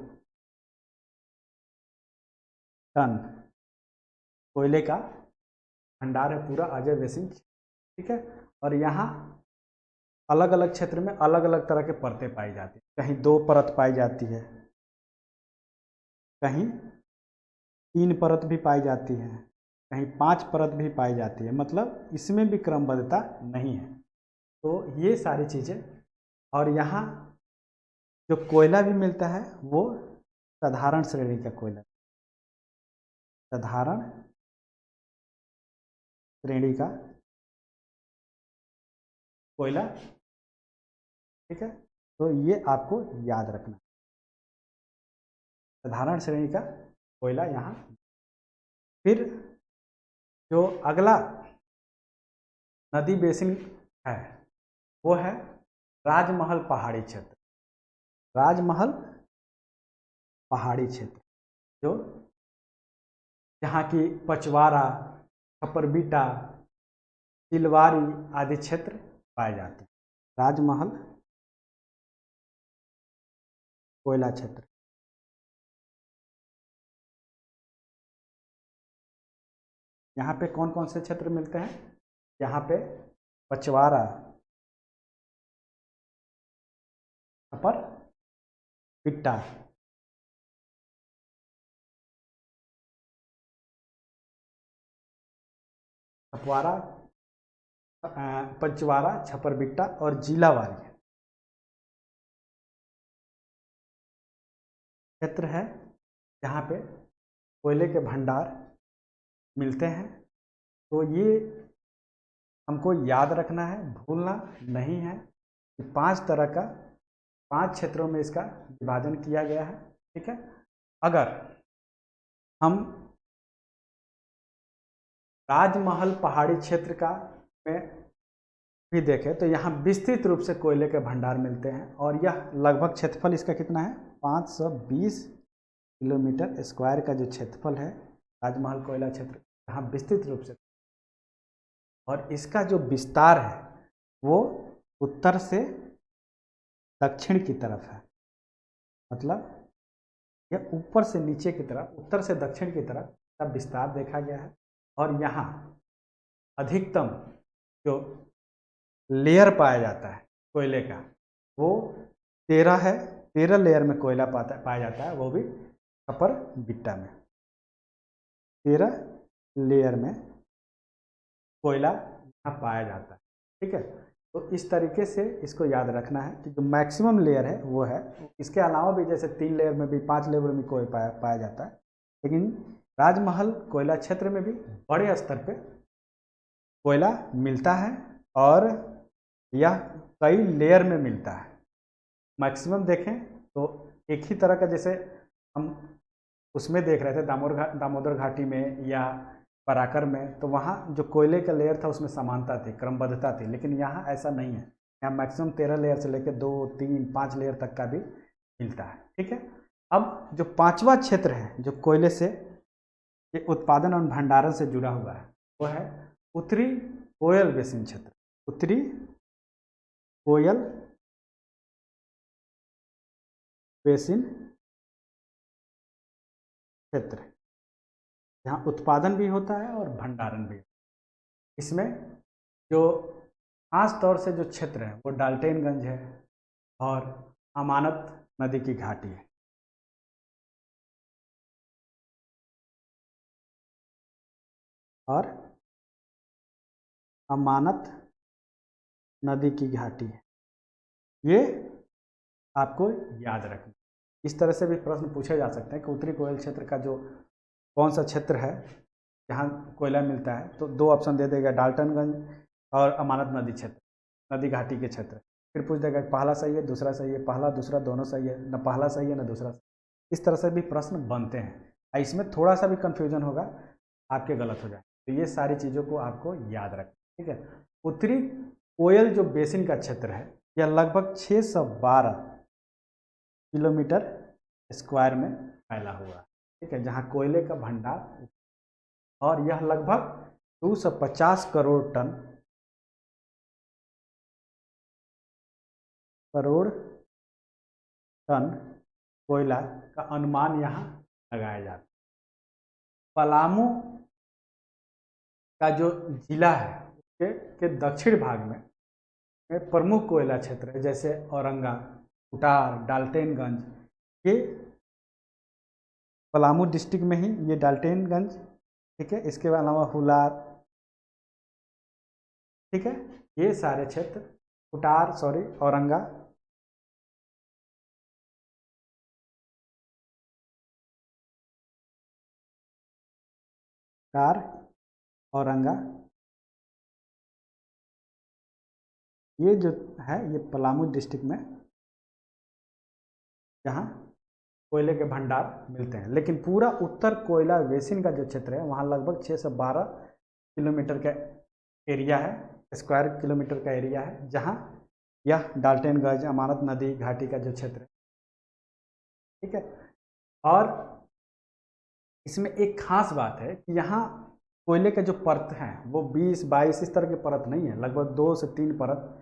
टन कोयले का भंडार है पूरा अजय बेसिन, ठीक है। और यहाँ अलग अलग क्षेत्र में अलग अलग तरह के परतें पाई जाती है। कहीं 2 परत पाई जाती है, कहीं 3 परत भी पाई जाती है, कहीं 5 परत भी पाई जाती है, मतलब इसमें भी क्रमबद्धता नहीं है। तो ये सारी चीज़ें, और यहाँ जो कोयला भी मिलता है वो साधारण श्रेणी का कोयला, साधारण श्रेणी का कोयला, ठीक है। तो ये आपको याद रखना, साधारण श्रेणी का कोयला यहाँ। फिर जो अगला नदी बेसिन है वो है राजमहल पहाड़ी क्षेत्र। राजमहल पहाड़ी क्षेत्र जो यहाँ की पचवारा, खपरबिटा, तिलवारी आदि क्षेत्र पाए जाते हैं। राजमहल कोयला क्षेत्र। यहाँ पे कौन कौन से क्षेत्र मिलते हैं? यहाँ पे पचवारा, खपरबिट्टा, छपवारा, पचवारा, छपरबिट्टा और जीलावारी क्षेत्र है जहाँ पे कोयले के भंडार मिलते हैं। तो ये हमको याद रखना है, भूलना नहीं है कि 5 तरह का, 5 क्षेत्रों में इसका विभाजन किया गया है, ठीक है। अगर हम राजमहल पहाड़ी क्षेत्र का में भी देखें तो यहाँ विस्तृत रूप से कोयले के भंडार मिलते हैं, और यह लगभग क्षेत्रफल इसका कितना है? 520 किलोमीटर स्क्वायर का जो क्षेत्रफल है राजमहल कोयला क्षेत्र, यहाँ विस्तृत रूप से, और इसका जो विस्तार है वो उत्तर से दक्षिण की तरफ है, मतलब यह ऊपर से नीचे की तरफ, उत्तर से दक्षिण की तरफ का विस्तार देखा गया है। और यहाँ अधिकतम जो लेयर पाया जाता है कोयले का वो 13 है, 13 लेयर में कोयला पाया जाता है, वो भी खपरबिट्टा में 13 लेयर में कोयला यहाँ पाया जाता है, ठीक है। तो इस तरीके से इसको याद रखना है कि जो मैक्सिमम लेयर है वो है। इसके अलावा भी जैसे 3 लेयर में भी, 5 लेयर में कोयला पाया जाता है, लेकिन राजमहल कोयला क्षेत्र में भी बड़े स्तर पे कोयला मिलता है, और यह कई लेयर में मिलता है। मैक्सिमम देखें तो एक ही तरह का, जैसे हम उसमें देख रहे थे दामोदर घाटी में या पराकर में, तो वहाँ जो कोयले का लेयर था उसमें समानता थी, क्रमबद्धता थी, लेकिन यहाँ ऐसा नहीं है। यहाँ मैक्सिमम 13 लेयर से लेकर 2, 3, 5 लेयर तक का भी मिलता है, ठीक है। अब जो 5वां क्षेत्र है जो कोयले से के उत्पादन और भंडारण से जुड़ा हुआ है वो है उत्तरी कोयल बेसिन क्षेत्र। उत्तरी कोयल बेसिन क्षेत्र, जहाँ उत्पादन भी होता है और भंडारण भी। इसमें जो खास तौर से जो क्षेत्र है वो डाल्टेनगंज है और अमानत नदी की घाटी है। और अमानत नदी की घाटी है, ये आपको याद रखना। इस तरह से भी प्रश्न पूछे जा सकते हैं कि उत्तरी कोयल क्षेत्र का जो कौन सा क्षेत्र है जहाँ कोयला मिलता है, तो 2 ऑप्शन दे देगा, डाल्टनगंज और अमानत नदी क्षेत्र, नदी घाटी के क्षेत्र। फिर पूछ देगा पहला सही है, दूसरा सही है, पहला दूसरा दोनों सही है, न पहला सही है न दूसरा सही। इस तरह से भी प्रश्न बनते हैं। इसमें थोड़ा सा भी कन्फ्यूजन होगा, आपके गलत हो जाए। तो ये सारी चीज़ों को आपको याद रखना, ठीक है। उत्तरी कोयल जो बेसिन का क्षेत्र है यह लगभग 612 किलोमीटर स्क्वायर में फैला हुआ है, ठीक है, जहाँ कोयले का भंडार, और यह लगभग 250 करोड़ टन कोयला का अनुमान यहाँ लगाया जाता है। पलामू का जो जिला है उसके के दक्षिण भाग में प्रमुख कोयला क्षेत्र है, जैसे औरंगा, कुटार, डाल्टेनगंज, ये पलामू डिस्ट्रिक्ट में ही ये डाल्टेनगंज, ठीक है, इसके अलावा हुलार, ठीक है, ये सारे क्षेत्र, कुटार सॉरी औरंगा, कुटार, औरंगा, ये जो है ये पलामू डिस्ट्रिक्ट में जहाँ कोयले के भंडार मिलते हैं। लेकिन पूरा उत्तर कोयला बेसिन का जो क्षेत्र है वहाँ लगभग 6 से 12 किलोमीटर का एरिया है, स्क्वायर किलोमीटर का एरिया है, जहाँ यह डाल्टेनगंज, अमानत नदी घाटी का जो क्षेत्र है, ठीक है। और इसमें एक खास बात है कि यहाँ कोयले के जो परत हैं वो 20-22 इस तरह के परत नहीं है, लगभग 2 से 3 परत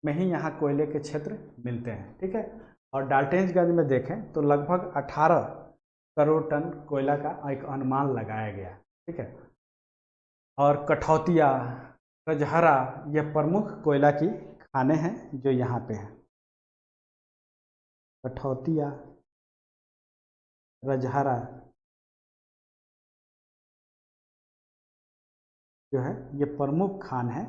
में ही यहाँ कोयले के क्षेत्र मिलते हैं, ठीक है। और डाल्टेनगंज में देखें तो लगभग 18 करोड़ टन कोयला का एक अनुमान लगाया गया, ठीक है। और कठौतिया, रजहरा, यह प्रमुख कोयला की खाने हैं जो यहाँ पे हैं। कठौतिया, रजहरा जो है ये प्रमुख खान है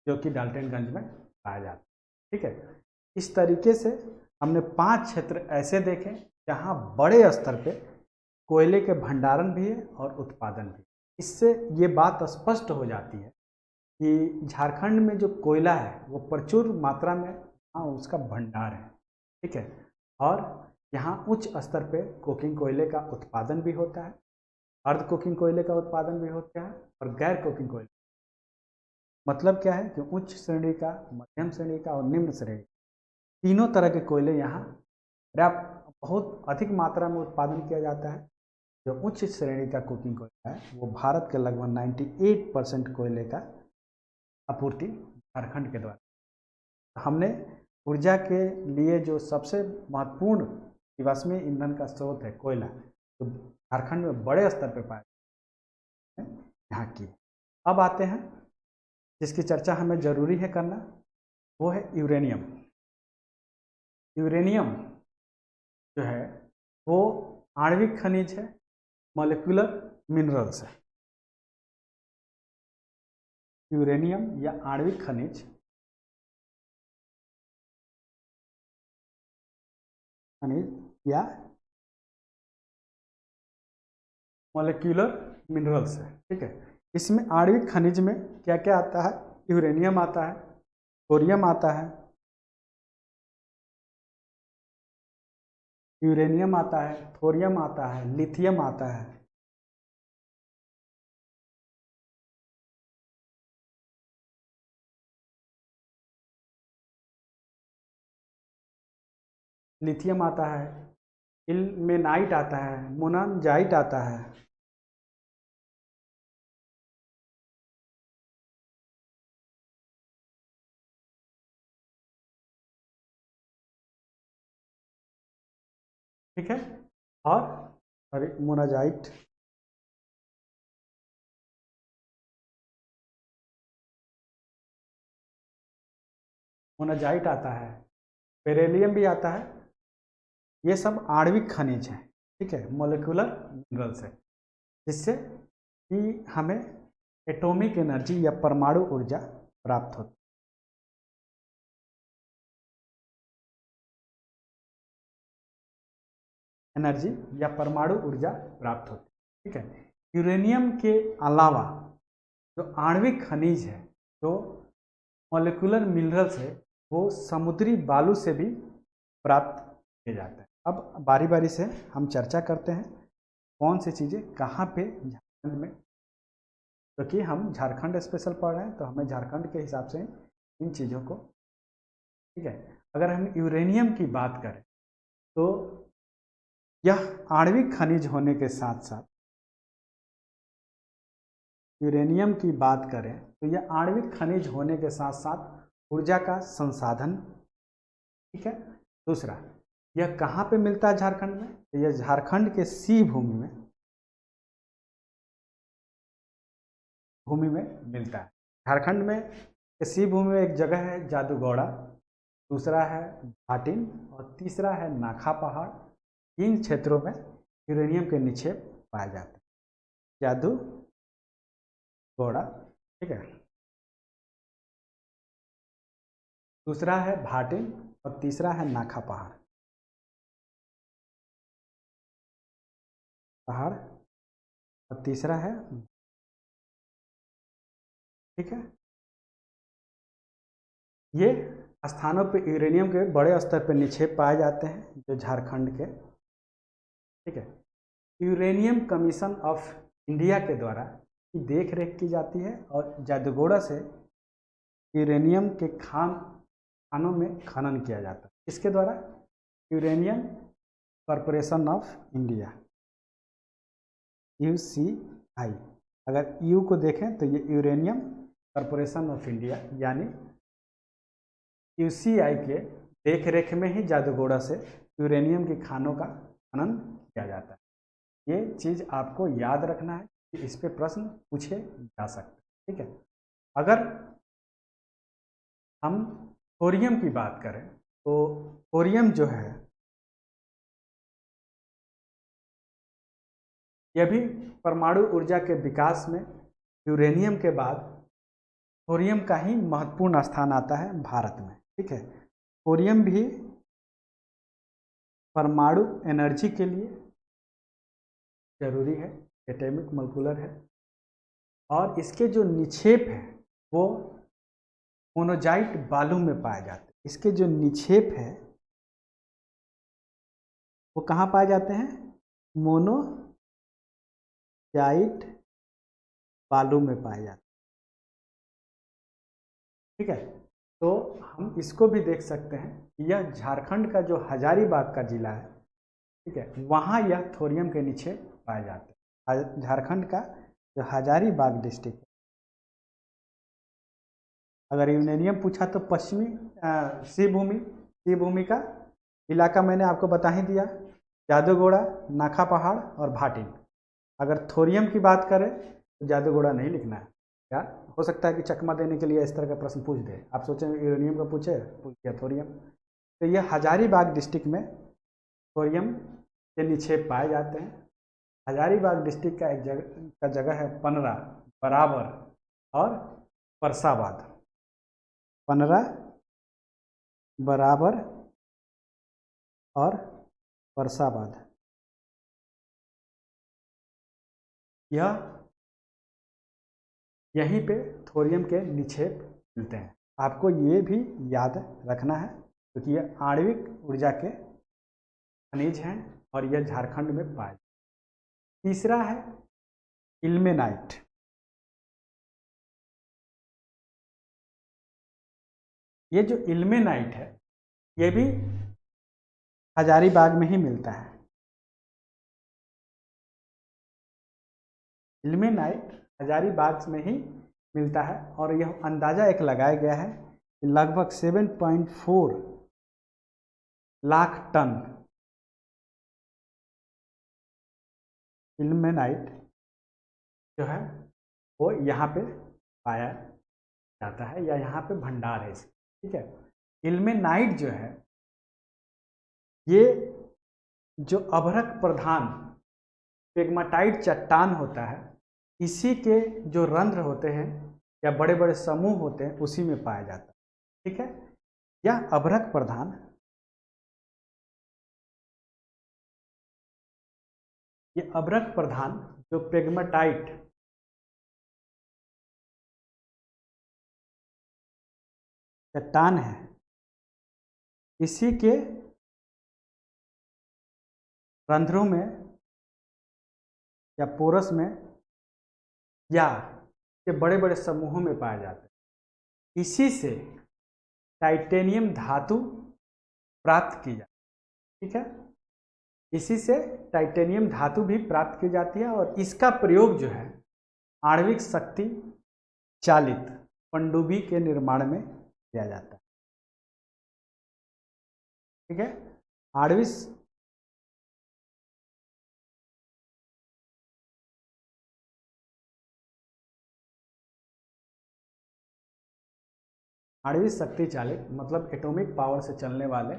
जो कि डाल्टेनगंज में पाया जाता है, ठीक है। इस तरीके से हमने 5 क्षेत्र ऐसे देखे जहाँ बड़े स्तर पे कोयले के भंडारण भी है और उत्पादन भी। इससे ये बात स्पष्ट हो जाती है कि झारखंड में जो कोयला है वो प्रचुर मात्रा में हाँ उसका भंडार है, ठीक है। और यहाँ उच्च स्तर पे कोकिंग कोयले का उत्पादन भी होता है, अर्ध कोकिंग कोयले का उत्पादन भी होता है और गैर कोकिंग कोयले। मतलब क्या है कि उच्च श्रेणी का, मध्यम श्रेणी का और निम्न श्रेणी, तीनों तरह के कोयले यहाँ पर्याप्त बहुत अधिक मात्रा में उत्पादन किया जाता है। जो उच्च श्रेणी का कोकिंग कोयला है वो भारत के लगभग 98% कोयले का आपूर्ति झारखंड के द्वारा। हमने ऊर्जा के लिए जो सबसे महत्वपूर्ण जीवाश्मीय ईंधन का स्रोत है कोयला, तो झारखंड में बड़े स्तर पर पाया जाता है यहाँ की। अब आते हैं जिसकी चर्चा हमें जरूरी है करना, वो है यूरेनियम। यूरेनियम जो है वो आणविक खनिज है, मॉलिक्यूलर मिनरल्स है। यूरेनियम या आणविक खनिज या मॉलिक्यूलर मिनरल्स है, ठीक है। इसमें आणविक खनिज में क्या क्या आता है? यूरेनियम आता है, थोरियम आता है, यूरेनियम आता है, थोरियम आता है, लिथियम आता है, लिथियम आता है, इल्मेनाइट आता है, मोनाजाइट आता है, ठीक है। और मोनाजाइट, मोनाजाइट आता है, बेरिलियम भी आता है। ये सब आणविक खनिज हैं, ठीक है, मोलिकुलर मिनरल्स है, जिससे कि हमें एटॉमिक एनर्जी या परमाणु ऊर्जा प्राप्त होती है। एनर्जी या परमाणु ऊर्जा प्राप्त होती है, ठीक है। यूरेनियम के अलावा जो आणविक खनिज है, जो मॉलिक्यूलर मिनरल्स है, वो समुद्री बालू से भी प्राप्त किए जाते हैं। अब बारी बारी से हम चर्चा करते हैं कौन सी चीज़ें कहाँ पे झारखंड में, क्योंकि हम झारखंड स्पेशल पढ़ रहे हैं तो हमें झारखंड के हिसाब से इन चीज़ों को, ठीक है। अगर हम यूरेनियम की बात करें तो यह आणविक खनिज होने के साथ साथ यूरेनियम की बात करें तो यह आणविक खनिज होने के साथ साथ ऊर्जा का संसाधन, ठीक है। दूसरा, यह कहाँ पे मिलता है झारखंड में? तो यह झारखंड के सी भूमि में मिलता है। झारखंड में सी भूमि में एक जगह है जादूगौड़ा, दूसरा है भाटिन और तीसरा है नाखा पहाड़। इन क्षेत्रों में यूरेनियम के निक्षेप पाए जाते हैं। जादूगौड़ा, ठीक है, दूसरा है भाटिन और तीसरा है नाखा पहाड़ और तीसरा है, ठीक है। ये स्थानों पे यूरेनियम के बड़े स्तर पर निक्षेप पाए जाते हैं जो झारखंड के, ठीक है। यूरेनियम कमीशन ऑफ इंडिया के द्वारा देख रेख की जाती है और जादूगोड़ा से यूरेनियम के खानों में खनन किया जाता है। इसके द्वारा uranium corporation of India, UCI, अगर यू को देखें तो ये यूरेनियम कॉरपोरेशन ऑफ इंडिया यानी UCI के देख रेख में ही जादूगोड़ा से यूरेनियम की खानों का खनन किया जाता है। ये चीज़ आपको याद रखना है कि इस पे प्रश्न पूछे जा सकते हैं, ठीक है। अगर हम थोरियम की बात करें तो थोरियम जो है यह भी परमाणु ऊर्जा के विकास में यूरेनियम के बाद थोरियम का ही महत्वपूर्ण स्थान आता है भारत में, ठीक है। थोरियम भी परमाणु एनर्जी के लिए जरूरी है, एटॉमिक मॉलिक्यूलर है, और इसके जो निक्षेप हैं वो मोनोजाइट बालू में पाए जाते हैं। इसके जो निक्षेप है वो कहाँ पाए जाते हैं? मोनोजाइट बालू में पाए जाते हैं, ठीक है। तो हम इसको भी देख सकते हैं, यह झारखंड का जो हजारीबाग का जिला है, ठीक है, वहाँ यह थोरियम के निक्षेप पाए जाते हैं। झारखंड का जो हजारीबाग डिस्ट्रिक्ट है, अगर यूरेनियम पूछा तो पश्चिमी सी भूमि का इलाका मैंने आपको बता ही दिया, जादूगोड़ा, नाखा पहाड़ और भाटिन। अगर थोरियम की बात करें तो जादूगोड़ा नहीं लिखना है, क्या हो सकता है कि चकमा देने के लिए इस तरह का प्रश्न पूछ दे, आप सोचें यूरेनियम का पूछ दिया थोरियम। तो यह हजारीबाग डिस्ट्रिक्ट में थोरियम के निक्षेप पाए जाते हैं। हजारीबाग डिस्ट्रिक्ट का एक जगह है पनरा, बराबर और परसाबाद। पनरा, बराबर और परसाबाद, यहीं पे थोरियम के निक्षेप मिलते हैं। आपको ये भी याद रखना है क्योंकि ये आणविक ऊर्जा के खनिज हैं और यह झारखंड में पाए। तीसरा है इल्मेनाइट। ये जो इल्मेनाइट है ये भी हजारीबाग में ही मिलता है। इल्मेनाइट हजारीबाग में ही मिलता है और यह अंदाज़ा एक लगाया गया है कि लगभग 7.4 लाख टन इल्मेनाइट जो है वो यहाँ पे पाया जाता है या यहाँ पे भंडार है, ठीक है। इल्मेनाइट जो है ये जो अभ्रक प्रधान पेग्माटाइट चट्टान होता है, इसी के जो रंध्र होते हैं या बड़े बड़े समूह होते हैं उसी में पाया जाता है, ठीक है। यह अभ्रक प्रधान, ये अभ्रक प्रधान जो पेग्माटाइट चट्टान है, इसी के रंध्रों में या पोरस में या के बड़े बड़े समूहों में पाए जाते हैं। इसी से टाइटेनियम धातु प्राप्त की जाती है, ठीक है। इसी से टाइटेनियम धातु भी प्राप्त की जाती है और इसका प्रयोग जो है आणविक शक्ति चालित पनडुब्बी के निर्माण में किया जाता है। ठीक है, आणविक आणविक शक्ति चालित मतलब एटॉमिक पावर से चलने वाले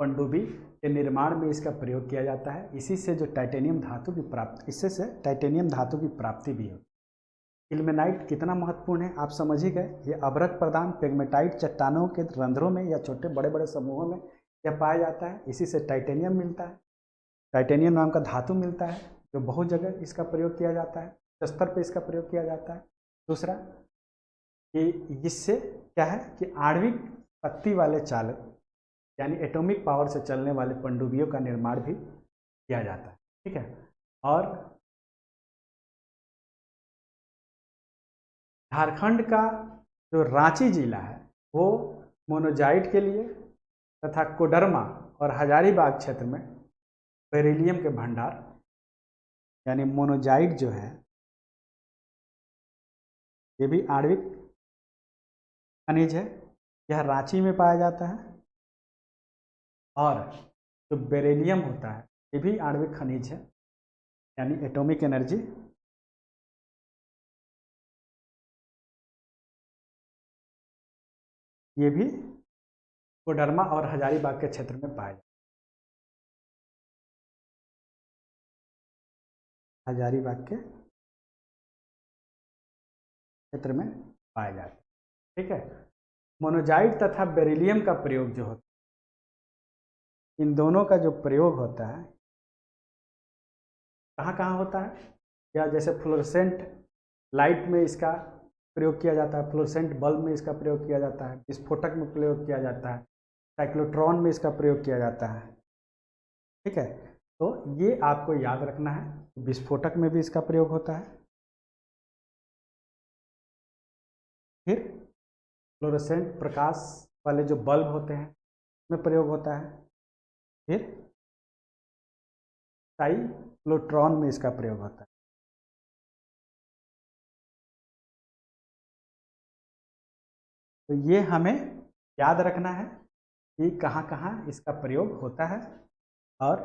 पनडुब्बी के निर्माण में इसका प्रयोग किया जाता है। इसी से जो टाइटेनियम धातु की प्राप्ति इससे से टाइटेनियम धातु की प्राप्ति भी होती है। इल्मेनाइट कितना महत्वपूर्ण है आप समझ ही गए। ये अभ्रक प्रदान पेग्मेटाइट चट्टानों के रंध्रों में या छोटे बड़े बड़े समूहों में यह पाया जाता है। इसी से टाइटेनियम मिलता है, टाइटेनियम नाम का धातु मिलता है जो बहुत जगह इसका प्रयोग किया जाता है, स्तर पर इसका प्रयोग किया जाता है। दूसरा कि इससे क्या है कि आणविक शक्ति वाले चालक यानी एटॉमिक पावर से चलने वाले पनडुब्बियों का निर्माण भी किया जाता है। ठीक है, और झारखंड का जो रांची जिला है वो मोनोजाइट के लिए तथा कोडरमा और हजारीबाग क्षेत्र में बेरिलियम के भंडार यानी मोनोजाइट जो है ये भी आणविक खनिज है, यह रांची में पाया जाता है। और जो बेरिलियम होता है ये भी आणविक खनिज है यानी एटॉमिक एनर्जी। ये भी कोडरमा और हजारीबाग के क्षेत्र में पाया जाता है, हजारीबाग के क्षेत्र में पाया जाता है। ठीक है, मोनोजाइट तथा बेरिलियम का प्रयोग जो होता है, इन दोनों का जो प्रयोग होता है कहाँ कहाँ होता है, या जैसे फ्लोरोसेंट लाइट में इसका प्रयोग किया जाता है, फ्लोरोसेंट बल्ब में इसका प्रयोग किया जाता है, विस्फोटक में प्रयोग किया जाता है, साइक्लोट्रॉन में इसका प्रयोग किया जाता है। ठीक है, तो ये आपको याद रखना है, विस्फोटक में भी इसका प्रयोग होता है। फिर फ्लोरोसेंट प्रकाश वाले जो बल्ब होते हैं में प्रयोग होता है। फिर साइक्लोट्रॉन में इसका प्रयोग होता है। तो ये हमें याद रखना है कि कहाँ कहाँ इसका प्रयोग होता है। और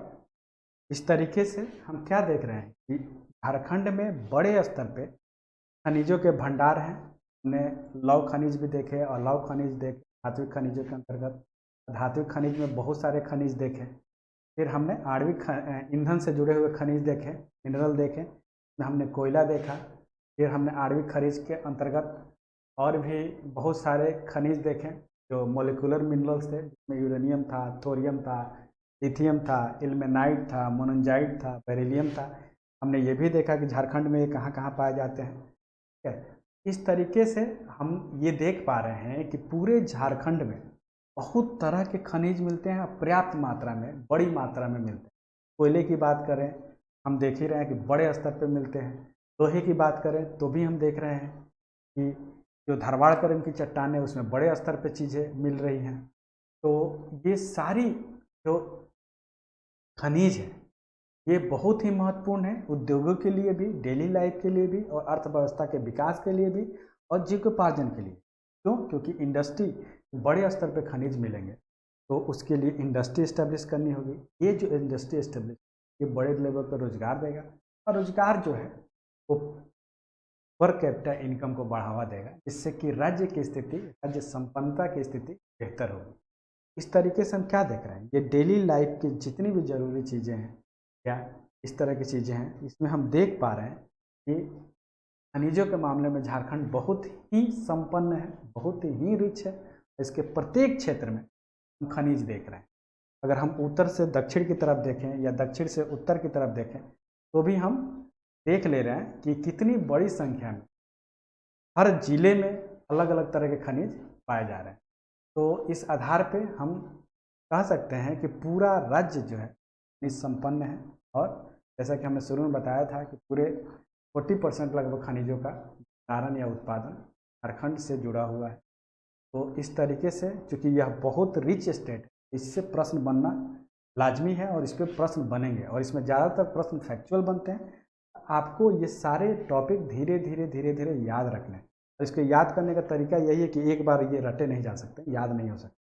इस तरीके से हम क्या देख रहे हैं कि झारखंड में बड़े स्तर पे खनिजों के भंडार हैं। हमने लौह खनिज भी देखे और लौह खनिज देखे, धात्विक खनिजों के अंतर्गत धात्विक खनिज में बहुत सारे खनिज देखे। फिर हमने आणविक ईंधन से जुड़े हुए खनिज देखे, मिनरल देखे, हमने कोयला देखा। फिर हमने आणविक खनिज के अंतर्गत और भी बहुत सारे खनिज देखे जो मोलिकुलर मिनरल्स थे, जिसमें यूरेनियम था, थोरियम था, लिथियम था, इल्मेनाइट था, मोनोजाइट था, बेरिलियम था। हमने ये भी देखा कि झारखंड में ये कहाँ कहाँ पाए जाते हैं। ठीक है, इस तरीके से हम ये देख पा रहे हैं कि पूरे झारखंड में बहुत तरह के खनिज मिलते हैं, पर्याप्त मात्रा में, बड़ी मात्रा में मिलते हैं। कोयले की बात करें हम देख ही रहे हैं कि बड़े स्तर पे मिलते हैं। लोहे की बात करें तो भी हम देख रहे हैं कि जो धारवाड़करन की चट्टान है उसमें बड़े स्तर पे चीज़ें मिल रही हैं। तो ये सारी जो खनिज है ये बहुत ही महत्वपूर्ण है उद्योगों के लिए भी, डेली लाइफ के लिए भी, और अर्थव्यवस्था के विकास के लिए भी, और जीविकोपार्जन के लिए। क्यों? क्योंकि इंडस्ट्री बड़े स्तर पे खनिज मिलेंगे तो उसके लिए इंडस्ट्री इस्टेब्लिश करनी होगी। ये जो इंडस्ट्री इस्टेब्लिश ये बड़े लेवल पर रोजगार देगा, और रोजगार जो है वो पर कैपिटा इनकम को बढ़ावा देगा, जिससे कि राज्य की स्थिति, राज्य संपन्नता की स्थिति बेहतर होगी। इस तरीके से हम क्या देख रहे हैं, ये डेली लाइफ की जितनी भी जरूरी चीज़ें हैं या इस तरह की चीज़ें हैं, इसमें हम देख पा रहे हैं कि खनिजों के मामले में झारखंड बहुत ही संपन्न है, बहुत ही रिच है। इसके प्रत्येक क्षेत्र में हम खनिज देख रहे हैं। अगर हम उत्तर से दक्षिण की तरफ देखें या दक्षिण से उत्तर की तरफ देखें तो भी हम देख ले रहे हैं कि कितनी बड़ी संख्या में हर जिले में अलग अलग तरह के खनिज पाए जा रहे हैं। तो इस आधार पे हम कह सकते हैं कि पूरा राज्य जो है खनिज संपन्न है। और जैसा कि हमने शुरू में बताया था कि पूरे 40% लगभग खनिजों का भंडारण या उत्पादन झारखंड से जुड़ा हुआ है। तो इस तरीके से चूँकि यह बहुत रिच स्टेट है, इससे प्रश्न बनना लाजमी है और इस पर प्रश्न बनेंगे और इसमें ज़्यादातर प्रश्न फैक्चुअल बनते हैं। आपको ये सारे टॉपिक धीरे धीरे धीरे धीरे याद रखने हैं और इसको याद करने का तरीका यही है कि एक बार ये रटे नहीं जा सकते, याद नहीं हो सकते।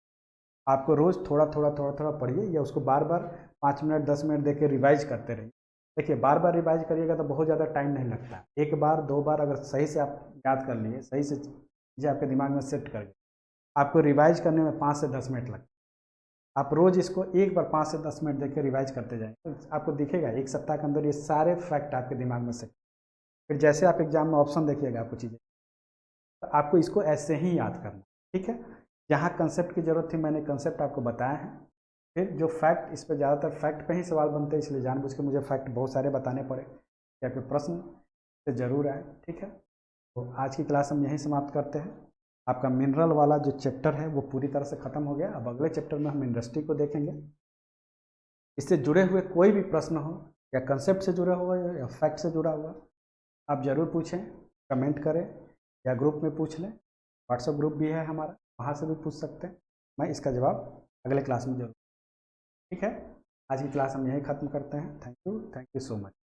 आपको रोज़ थोड़ा थोड़ा थोड़ा थोड़ा पढ़िए या उसको बार बार 5 मिनट 10 मिनट दे के रिवाइज करते रहिए। देखिए बार बार रिवाइज करिएगा तो बहुत ज़्यादा टाइम नहीं लगता। एक बार 2 बार अगर सही से आप याद कर लिए, सही से चीज़ें आपके दिमाग में सेट कर गए, आपको रिवाइज करने में 5 से 10 मिनट लगता है। आप रोज़ इसको एक बार 5 से 10 मिनट देख के रिवाइज करते जाएंगे तो आपको दिखेगा एक सप्ताह के अंदर ये सारे फैक्ट आपके दिमाग में सेट। फिर जैसे आप एग्जाम में ऑप्शन देखिएगा आपको चीज़ें, तो आपको इसको ऐसे ही याद करना, ठीक है। जहाँ कंसेप्ट की ज़रूरत थी मैंने कंसेप्ट आपको बताया है। फिर जो फैक्ट, इस पर ज़्यादातर फैक्ट पे ही सवाल बनते हैं, इसलिए जानबूझ के मुझे फैक्ट बहुत सारे बताने पड़े कि आपके प्रश्न से ज़रूर आए, ठीक है। तो आज की क्लास हम यहीं समाप्त करते हैं। आपका मिनरल वाला जो चैप्टर है वो पूरी तरह से ख़त्म हो गया। अब अगले चैप्टर में हम इंडस्ट्री को देखेंगे। इससे जुड़े हुए कोई भी प्रश्न हो या कंसेप्ट से जुड़ा हुआ या फैक्ट से जुड़ा हुआ, आप ज़रूर पूछें, कमेंट करें या ग्रुप में पूछ लें। व्हाट्सएप ग्रुप भी है हमारा, वहाँ से भी पूछ सकते हैं। मैं इसका जवाब अगले क्लास में जरूर, ठीक है। आज की क्लास हम यहीं ख़त्म करते हैं। Thank you so much.